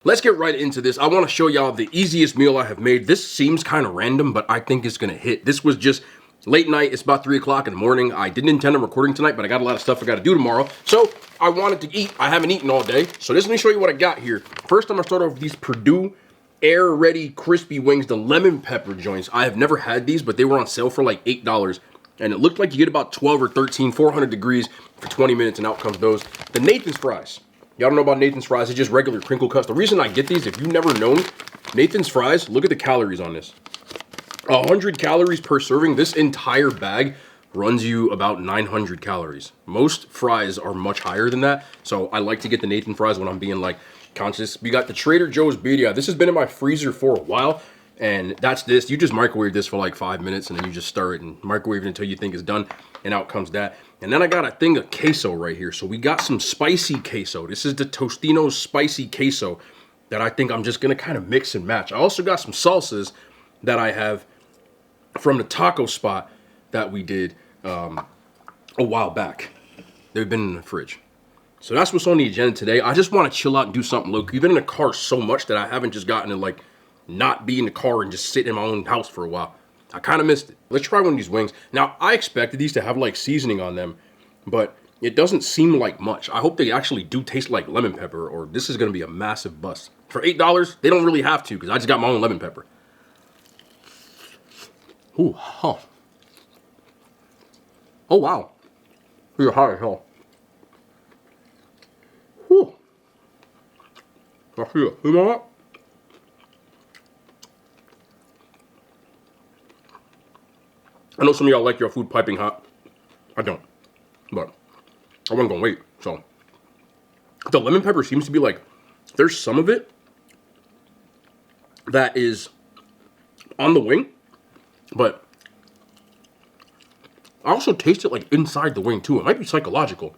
Let's get right into this. I want to show y'all the easiest meal I have made. This seems kind of random, but I think it's going to hit. This was just late night. It's about 3 o'clock in the morning. I didn't intend on recording tonight, but I got a lot of stuff I got to do tomorrow. So I wanted to eat. I haven't eaten all day. So let me show you what I got here. First, I'm going to start off with these Purdue Air Ready Crispy Wings, the lemon pepper joints. I have never had these, but they were on sale for like $8. And it looked like you get about 12 or 13, 400 degrees for 20 minutes, and out comes those. The Nathan's fries. Y'all don't know about Nathan's fries. It's just regular crinkle cuts. The reason I get these, if you've never known, Nathan's fries, look at the calories on this. 100 calories per serving. This entire bag runs you about 900 calories. Most fries are much higher than that. So I like to get the Nathan fries when I'm being like conscious. We got the Trader Joe's birria. This has been in my freezer for a while. And that's this. You just microwave this for like 5 minutes and then you just stir it and microwave it until you think it's done. And out comes that. And then I got a thing of queso right here. So we got some spicy queso. This is the Tostino's spicy queso that I think I'm just going to kind of mix and match. I also got some salsas that I have from the taco spot that we did a while back. They've been in the fridge. So that's what's on the agenda today. I just want to chill out and do something local. You've been in the car so much that I haven't just gotten to like not be in the car and just sit in my own house for a while. I kind of missed it. Let's try one of these wings. Now, I expected these to have like seasoning on them, but it doesn't seem like much. I hope they actually do taste like lemon pepper, or this is going to be a massive bust. For $8, they don't really have to, because I just got my own lemon pepper. Ooh, huh. Oh, wow. You're hot as hell. Whew. I feel it. You know what? I know some of y'all like your food piping hot. I don't. But I wasn't gonna wait. So the lemon pepper seems to be like, there's some of it that is on the wing, but I also taste it like inside the wing too. It might be psychological.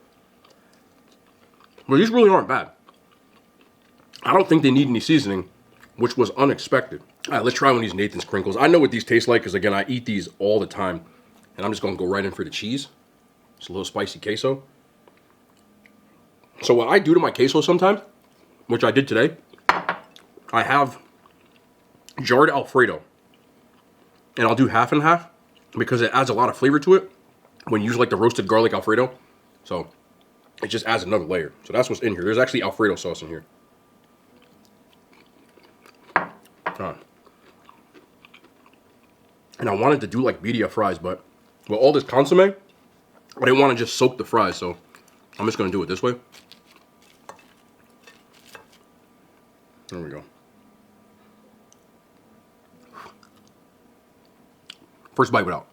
But these really aren't bad. I don't think they need any seasoning, which was unexpected. All right, let's try one of these Nathan's crinkles. I know what these taste like because, again, I eat these all the time. And I'm just going to go right in for the cheese. It's a little spicy queso. So what I do to my queso sometimes, which I did today, I have jarred Alfredo. And I'll do half and half because it adds a lot of flavor to it when you use like the roasted garlic Alfredo. So it just adds another layer. So that's what's in here. There's actually Alfredo sauce in here. And I wanted to do like birria fries, but with all this consomme, I didn't want to just soak the fries, so I'm just going to do it this way. There we go. First bite without.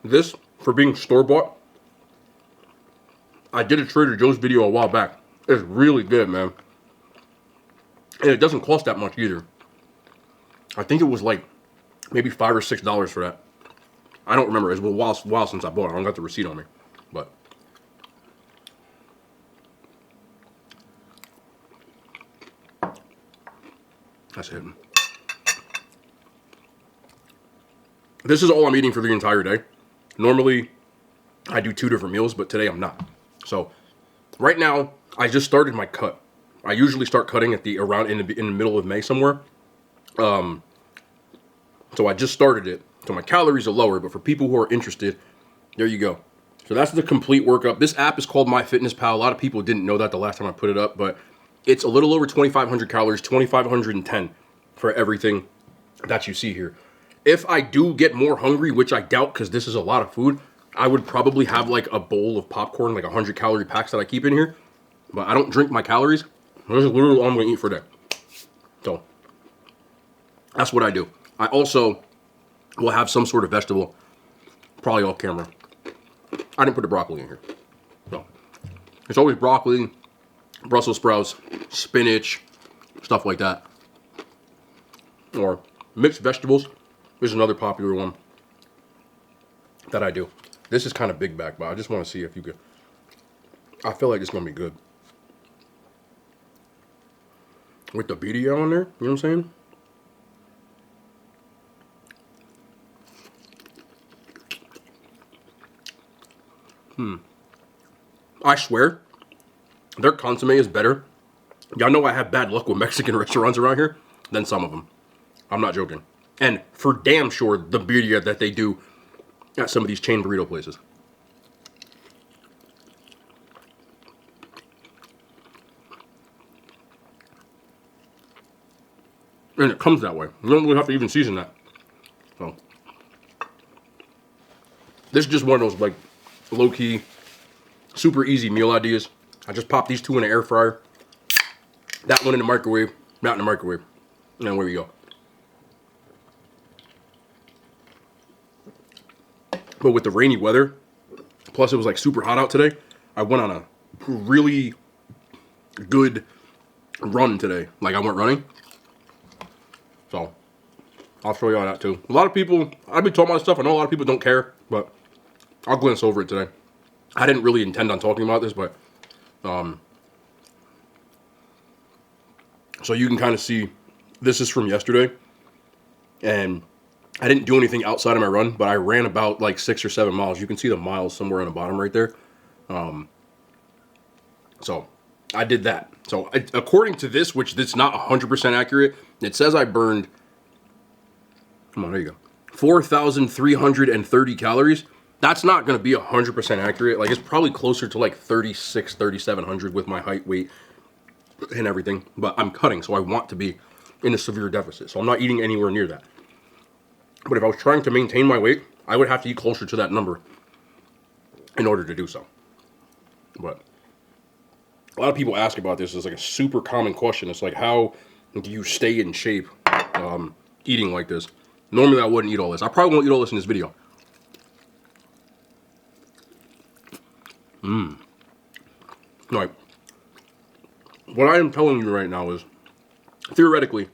This, for being store-bought, I did a Trader Joe's video a while back. It's really good, man. And it doesn't cost that much either. I think it was like maybe $5 or $6 for that. I don't remember. It's been a while since I bought it. I don't got the receipt on me. But that's it. This is all I'm eating for the entire day. Normally, I do 2 different meals, but today I'm not. So right now, I just started my cut. I usually start cutting at the around in the middle of May somewhere. So I just started it. So my calories are lower, but for people who are interested, there you go. So that's the complete workup. This app is called MyFitnessPal. A lot of people didn't know that the last time I put it up, but it's a little over 2,500 calories, 2,510 for everything that you see here. If I do get more hungry, which I doubt because this is a lot of food, I would probably have like a bowl of popcorn, like 100 calorie packs that I keep in here. But I don't drink my calories. This is literally all I'm going to eat for a day. So that's what I do. I also will have some sort of vegetable, probably off camera. I didn't put the broccoli in here. So it's always broccoli, Brussels sprouts, spinach, stuff like that. Or mixed vegetables is another popular one that I do. This is kind of big bag, but I just want to see if you could. I feel like it's going to be good. With the birria on there, you know what I'm saying? I swear, their consomme is better. Y'all know I have bad luck with Mexican restaurants around here than some of them. I'm not joking. And for damn sure, the birria that they do at some of these chain burrito places. And it comes that way. You don't really have to even season that. So, this is just one of those, like, low-key, super easy meal ideas. I just pop these two in the air fryer. That one in the microwave. That in the microwave. And then where we go. But with the rainy weather, plus it was like super hot out today, I went on a really good run today. Like, I went running. So, I'll show y'all that too. A lot of people, I've been talking about stuff, I know a lot of people don't care, but I'll glance over it today. I didn't really intend on talking about this, but, so you can kind of see, this is from yesterday, and I didn't do anything outside of my run, but I ran about like 6 or 7 miles. You can see the miles somewhere on the bottom right there. So, I did that. So, according to this, which it's not 100% accurate, it says I burned, come on, there you go, 4,330 calories. That's not going to be 100% accurate. Like, it's probably closer to like 3,600, 3,700 with my height, weight, and everything. But I'm cutting, so I want to be in a severe deficit. So I'm not eating anywhere near that. But if I was trying to maintain my weight, I would have to eat closer to that number in order to do so. But a lot of people ask about this. It's like a super common question. It's like, how do you stay in shape eating like this? Normally, I wouldn't eat all this. I probably won't eat all this in this video. Like, what I am telling you right now is, theoretically,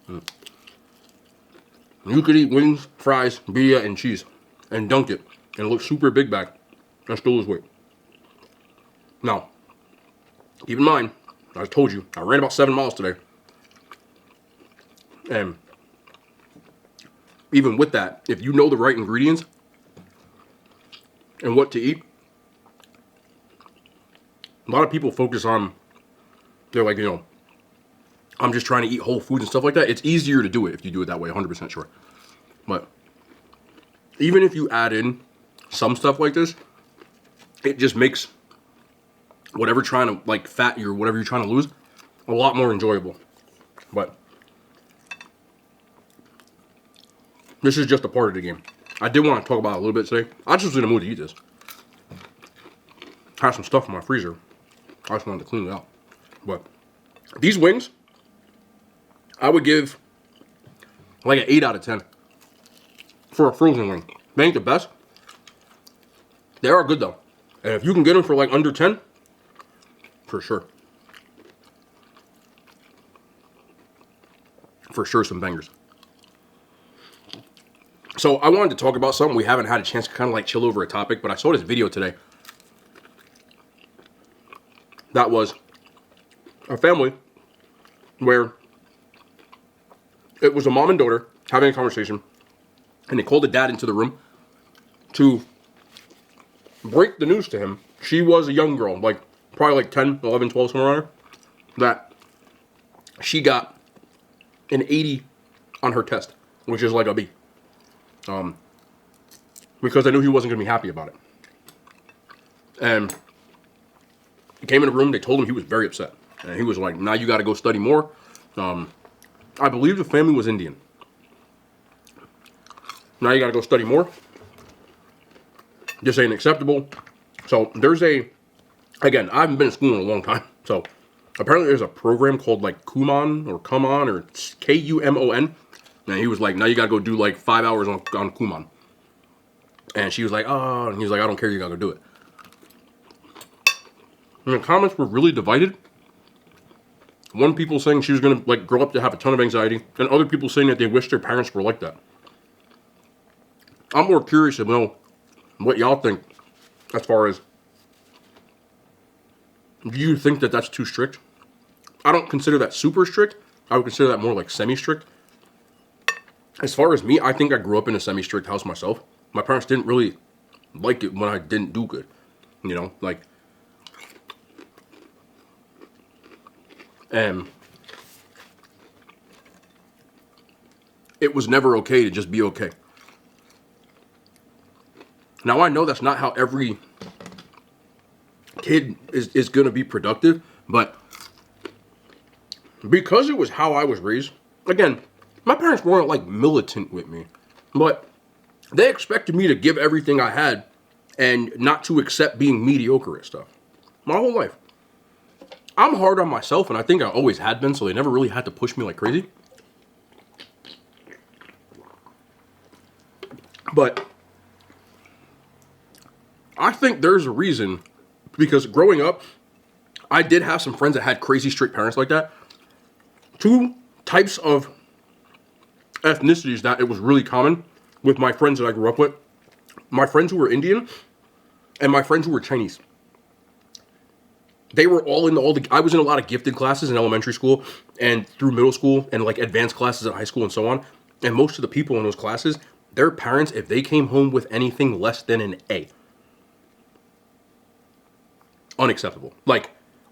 you could eat wings, fries, birria, and cheese, and dunk it, and look super big back, and still lose weight. Now, keep in mind, I told you, I ran about 7 miles today. And even with that, if you know the right ingredients and what to eat, a lot of people focus on, they're like, you know, I'm just trying to eat whole foods and stuff like that. It's easier to do it if you do it that way, 100% sure. But even if you add in some stuff like this, it just makes whatever trying to, like, fat or whatever you're trying to lose a lot more enjoyable. But this is just a part of the game. I did want to talk about it a little bit today. I just was in the mood to eat this. I have some stuff in my freezer. I just wanted to clean it out. But these wings, I would give like an 8 out of 10 for a frozen wing. They ain't the best. They are good though. And if you can get them for like under 10, for sure. For sure, some bangers. So I wanted to talk about something. We haven't had a chance to kind of like chill over a topic, but I saw this video today. That was a family where it was a mom and daughter having a conversation, and they called the dad into the room to break the news to him. She was a young girl, like probably like 10, 11, 12, somewhere around her, that she got an 80 on her test, which is like a B. Because I knew he wasn't going to be happy about it. And he came in the room, they told him he was very upset. And he was like, now you got to go study more. I believe the family was Indian. Now you got to go study more. This ain't acceptable. So there's again, I haven't been in school in a long time. So apparently there's a program called like Kumon or Kumon or Kumon. And he was like, now you got to go do like 5 hours on Kumon. And she was like, oh, and he was like, I don't care, you got to go do it. And the comments were really divided. One people saying she was going to like grow up to have a ton of anxiety, and other people saying that they wish their parents were like that. I'm more curious to know what y'all think as far as, do you think that that's too strict? I don't consider that super strict. I would consider that more like semi-strict. As far as me, I think I grew up in a semi-strict house myself. My parents didn't really like it when I didn't do good. you know, like, and it was never okay to just be okay. Now, I know that's not how every kid is going to be productive, but because it was how I was raised, again, my parents weren't like militant with me, but they expected me to give everything I had and not to accept being mediocre at stuff. My whole life. I'm hard on myself, and I think I always had been, so they never really had to push me like crazy. But I think there's a reason, because growing up, I did have some friends that had crazy strict parents like that. Two types of ethnicities that it was really common with my friends that I grew up with. My friends who were Indian and my friends who were Chinese. They were all in I was in a lot of gifted classes in elementary school and through middle school and like advanced classes at high school and so on. And most of the people in those classes, their parents, if they came home with anything less than an A, unacceptable. Like,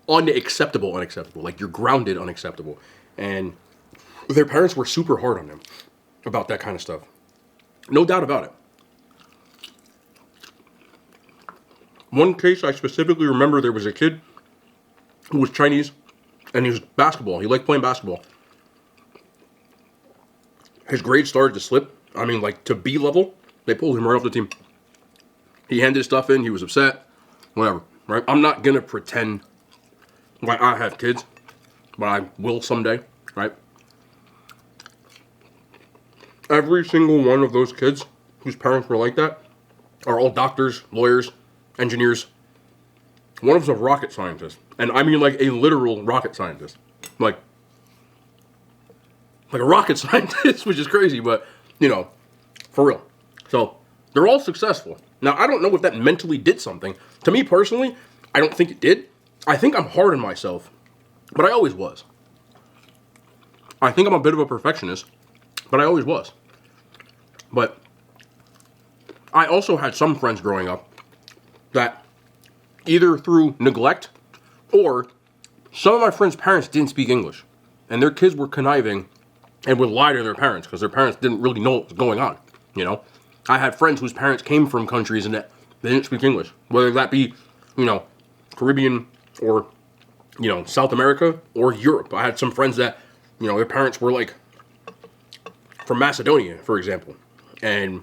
unacceptable. Like, you're grounded unacceptable. And their parents were super hard on them about that kind of stuff. No doubt about it. One case I specifically remember, there was a kid who was Chinese, and he was basketball. He liked playing basketball. His grades started to slip. I mean, like, to B level. They pulled him right off the team. He handed his stuff in. He was upset. Whatever, right? I'm not going to pretend like I have kids, but I will someday, right? Every single one of those kids whose parents were like that are all doctors, lawyers, engineers. One of them's a rocket scientist. And I mean like a literal rocket scientist. Like a rocket scientist, which is crazy, but, you know, for real. So, they're all successful. Now, I don't know if that mentally did something. To me personally, I don't think it did. I think I'm hard on myself, but I always was. I think I'm a bit of a perfectionist, but I always was. But I also had some friends growing up that either through neglect or some of my friends' parents didn't speak English, and their kids were conniving and would lie to their parents because their parents didn't really know what was going on, you know? I had friends whose parents came from countries and that they didn't speak English, whether that be, you know, Caribbean or, you know, South America or Europe. I had some friends that, you know, their parents were like from Macedonia, for example, and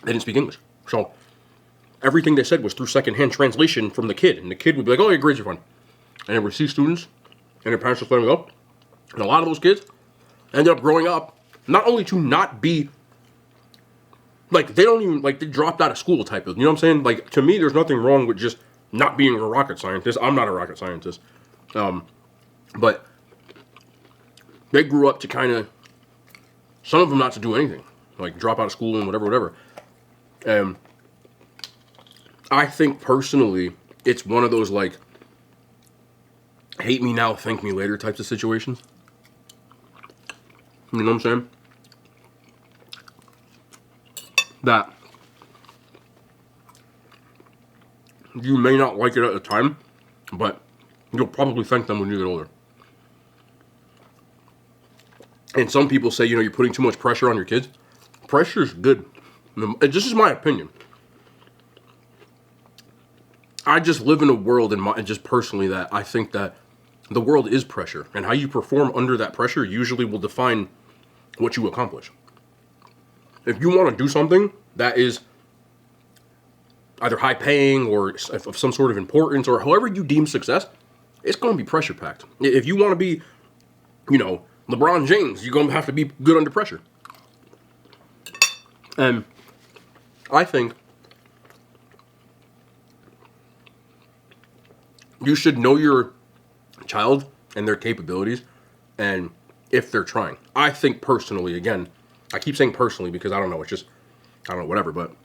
they didn't speak English. So everything they said was through secondhand translation from the kid, and the kid would be like, "Oh, your grades are fine," and they would see students, and their parents just let them go. And a lot of those kids ended up growing up not only to not be like, they don't even, like, they dropped out of school type of, you know what I'm saying? Like, to me, there's nothing wrong with just not being a rocket scientist. I'm not a rocket scientist. But they grew up to kind of, some of them not to do anything. Like, drop out of school and whatever. I think, personally, it's one of those, like, hate me now, thank me later types of situations. You know what I'm saying? That you may not like it at the time, but you'll probably thank them when you get older. And some people say, you know, you're putting too much pressure on your kids. Pressure's good. This is my opinion. I just live in a world, and just personally, that I think that the world is pressure, and how you perform under that pressure usually will define what you accomplish. If you want to do something that is either high paying or of some sort of importance, or however you deem success, it's going to be pressure packed. If you want to be, you know, LeBron James, you're going to have to be good under pressure. And I think you should know your child and their capabilities, and if they're trying. I think personally, again, I keep saying personally because I don't know, it's just, I don't know, whatever, but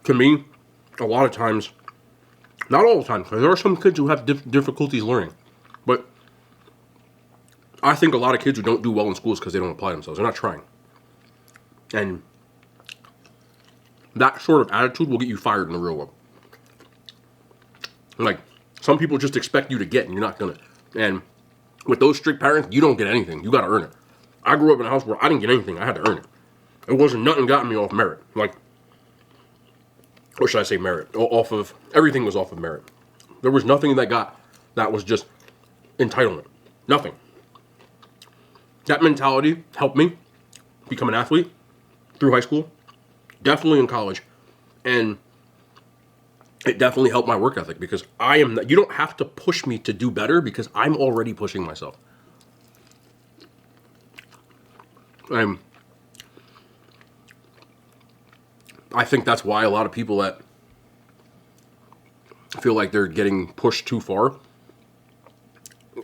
to me, a lot of times, not all the time, because there are some kids who have difficulties learning, but I think a lot of kids who don't do well in schools because they don't apply themselves. They're not trying. And that sort of attitude will get you fired in the real world. Like, some people just expect you to get, and you're not gonna. And with those strict parents, you don't get anything. You gotta earn it. I grew up in a house where I didn't get anything. I had to earn it. It wasn't nothing gotten me off merit. Like, or should I say merit? Off of, everything was off of merit. There was nothing that was just entitlement. Nothing. That mentality helped me become an athlete through high school, definitely in college, and it definitely helped my work ethic because you don't have to push me to do better because I'm already pushing myself. I think that's why a lot of people that feel like they're getting pushed too far,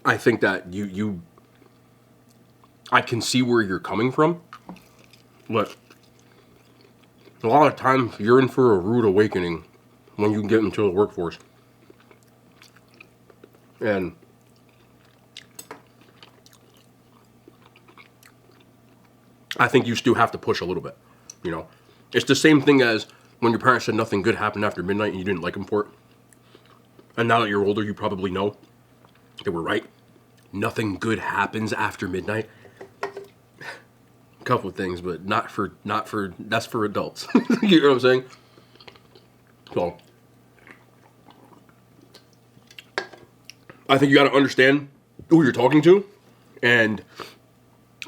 I think that I can see where you're coming from, but a lot of times you're in for a rude awakening when you get into the workforce. And I think you still have to push a little bit, you know. It's the same thing as when your parents said nothing good happened after midnight and you didn't like them for it. And now that you're older, you probably know they were right. Nothing good happens after midnight. A couple of things, but not for that's for adults. You know what I'm saying? So I think you got to understand who you're talking to, and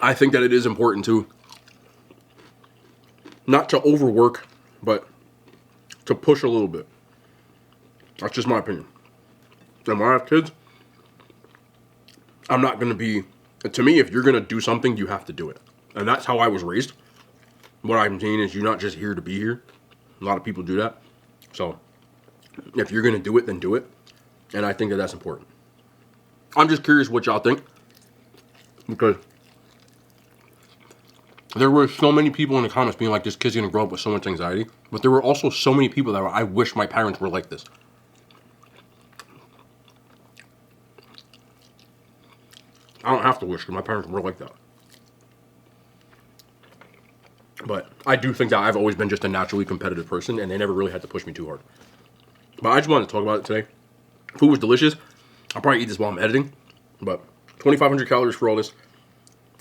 I think that it is important to not to overwork, but to push a little bit. That's just my opinion. And when I have kids, I'm not going to be, to me, if you're going to do something, you have to do it. And that's how I was raised. What I'm saying is you're not just here to be here. A lot of people do that. So if you're going to do it, then do it. And I think that that's important. I'm just curious what y'all think. Because there were so many people in the comments being like, this kid's going to grow up with so much anxiety. But there were also so many people that were, I wish my parents were like this. I don't have to wish because my parents were like that. But I do think that I've always been just a naturally competitive person, and they never really had to push me too hard. But I just wanted to talk about it today. Food was delicious. I'll probably eat this while I'm editing. But 2,500 calories for all this.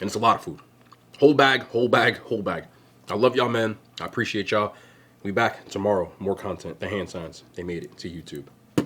And it's a lot of food. Whole bag, whole bag, whole bag. I love y'all, man. I appreciate y'all. We'll be back tomorrow. More content. The hand signs. They made it to YouTube.